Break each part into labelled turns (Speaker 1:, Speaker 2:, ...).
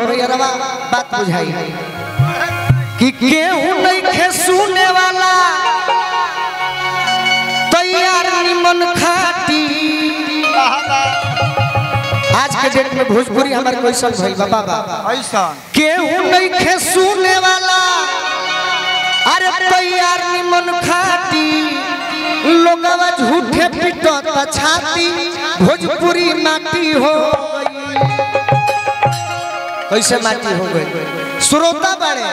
Speaker 1: भैया रवा बात बुझाई कि केहू नहीं खे सुने वाला तैयार निमन खाती। आज के डेट में भोजपुरी हमारे कैसन भइल बा बाबा ऐसा केहू नहीं खे सुने वाला अरे तैयार निमन खाती लोगवा झूठे पिटत छाती भोजपुरी माटी हो गई। कैसे माटी हो गई? श्रोता बड़े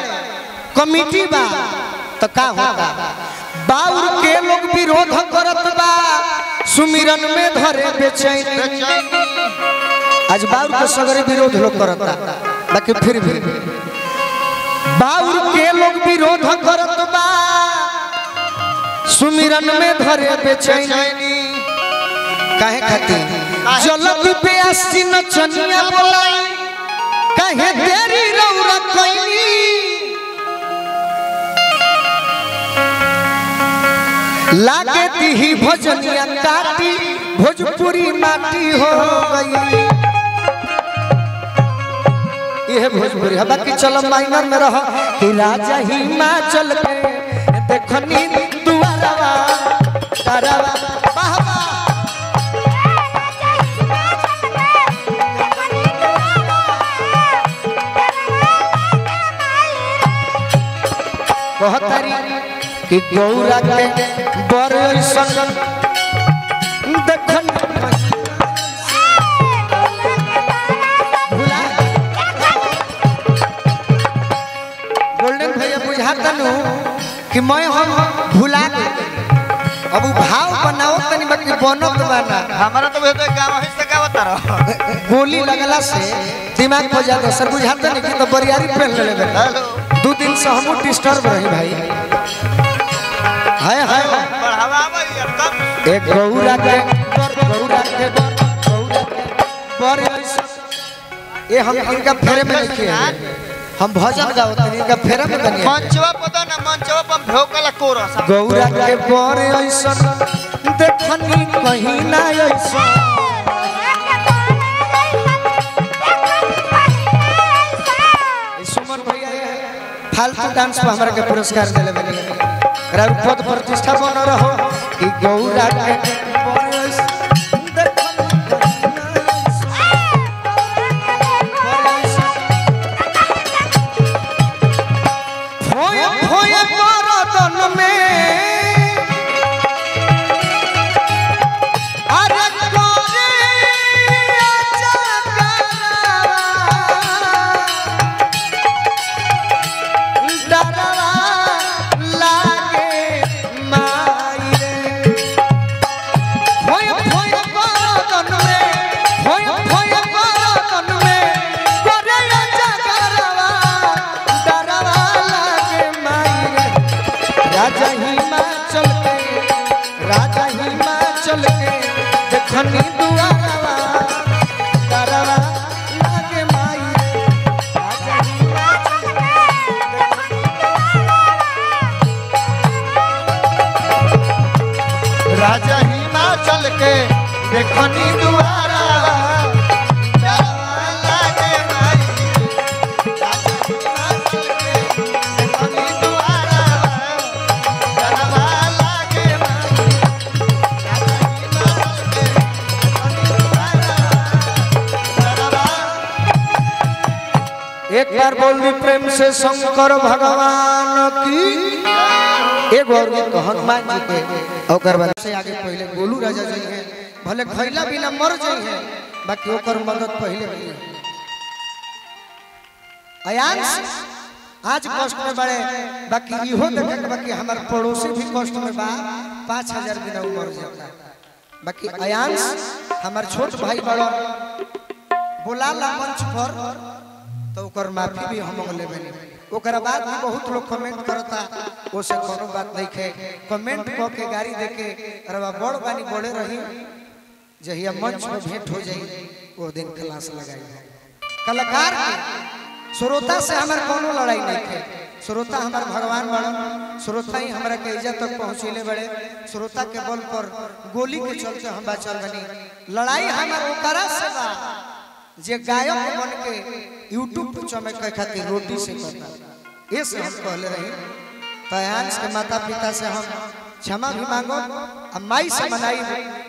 Speaker 1: कमिटी बा तो का होगा बाउर के लोग विरोध करत बा सुमिरन में धरे बेचैनी। आज बाउर के सगरे विरोध लोग करता बाकी फिर भी बाउर के लोग विरोध करत बा सुमिरन में धरे बेचैनी। काहे खातिर जलत पे आसी नचनिया बोलाई काहे देरी रौरा कइनी। लागे दी भजनिया काटी भोजपुरी माटी हो गई। यह भोजपुरी है बाकी चलो माइनर में रहो कि राजा हिमाचल के देखनी दुआरवा तारवा बाबा कहतारी कि गौरा के बर संग देखन गोल्डन भैया बुझाता नु कि मैं हम भुला गए अब भाव बनाओ तनी बाकी बनत बना
Speaker 2: हमारा तो वे तो गांव है से गावत रहो
Speaker 1: गोली लगला से दिमाग को ज्यादा सर बुझाता नहीं कि तो बरियारी पहन ले लेबे। 2 दिन से हम डिस्टर्ब रही भाई हाय हाय
Speaker 2: बढ़ावा आवे यार
Speaker 1: एक गौरा के बर ये हम इनका फेरे में लिखे हम भजन गाओ तनी इनका फेरे में बनिए
Speaker 2: मंचवा पता ना मंचवा पर भोकला कोरस
Speaker 1: गौरा के बर ऐसन देखनी कहीं ना ऐसन सुमन भैया फालतू डांस पर हमरा के पुरस्कार देले बनी पद प्रतिष्ठा बन रहो कि गौरा के बर ऐसन राजा हिमाचल के देखनी दुआरवा तारवा लागे माई राजा हिमाचल के
Speaker 2: राजा हिमाचल के देखनी दुआरवा तारवा लागे माई राजा हिमाचल के देखनी दुआरवा तारवा लागे माई
Speaker 1: एक बार बोल दी प्रेम से शंकर भगवान की। एक और गीत हनुमान जी के ओकर बाद से आगे पहले गोलू राजा जी हैं भले खैला बिना मर जाई हैं बाकी ओकर मदद पहले हुई अयांश आज कष्ट में बड़े बाकी इहो देखे बाकी हमार पड़ोसी भी कष्ट में बा 5000 दिन मर जाता बाकी अयांश हमार छोट भाई बड़ा बोला ला मंच पर तो ओकर माफी भी हम लेबे ओकरा बाद भी बहुत लोग कमेंट करता ओसे कोनो बात नहीं खे कमेंट क के गाड़ी दे के अरे बड़ बानी बोले रही जहिया मंच पे भेंट हो जाई वो दिन क्लास लगाई कलाकार के श्रोता से हमार कोनो लड़ाई नहीं खे श्रोता हमार भगवान बड़ा श्रोता ही हमरा के इज्जत तक पहुंचीले बड़े श्रोता के बल पर गोली के चलते हम बचल बनी लड़ाई हमार ओकरा से बा जे गायक बन के यूट्यूब पे चमके खातिर रोटी से करता ये से हम कहले रही तो आयांश के माता पिता से हम क्षमा भी मांगो और माई से मनाई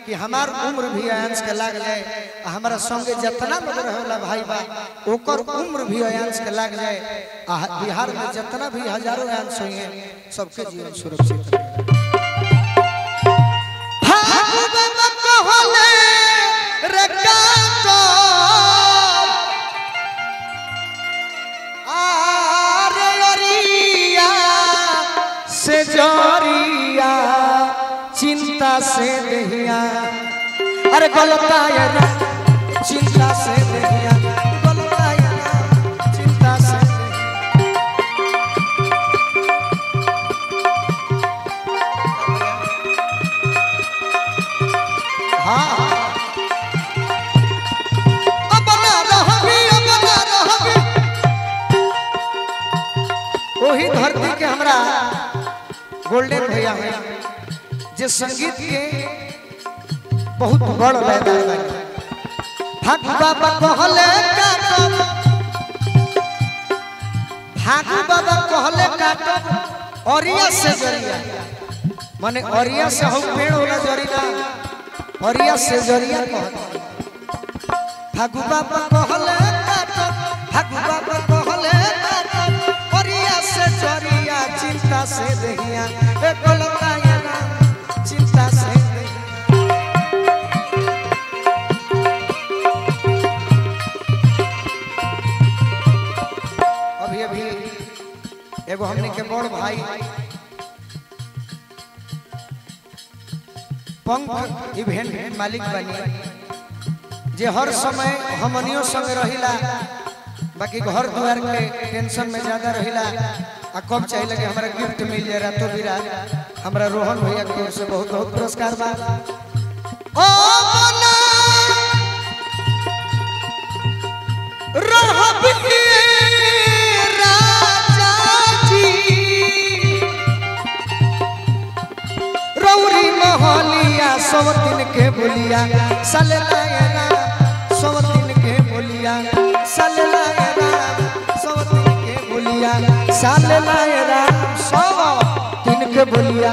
Speaker 1: कि हमार उम्र भी आयांश के लाग जाए हमारा संगे जितना लोग रहेला भाई बा ओकर उम्र भी आयांश के लाग जाए बिहार में जितना भी हजारों आयांश होंगे सबके जीवन सुरक्षित से जोरिया चिंता से दहिया अरे गलताया चिंता से दहिया गलताया चिंता से हाँ अब ना रहोगी वही धरती के हमरा गोल्डन भैया है जे संगीत के बहुत बड़ मैदान है भागु बाबा कहले काटब भागु बाबा कहले काटब औरिया से जरिया माने औरिया से हम पेड़ होला जरिया औरिया से जरिया कहत भागु बाबा कहले काटब भागु बाबा कहले काटब औरिया से जरिया चिंता से दहिया ए गलताया चिंता से अभी अभी एगो हमने के बड़ भाई पंख इवेंट मालिक बनी जे हर समय हमनियों संग रहिला बाकी घर द्वार के टेंशन में ज्यादा रहिला आ कब चाहिए लगे हमारा गिफ्ट मिल जाए रातों बिरात हमारा रोहन भैया की ओर से बहुत बहुत पुरस्कार बा ओ मना रहबी राजा जी रौरी मोहलिया सब दिन के बोलिया सललायना सब दिन के बोलिया सललायना सब दिन के बोलिया सललायना सब दिन के बोलिया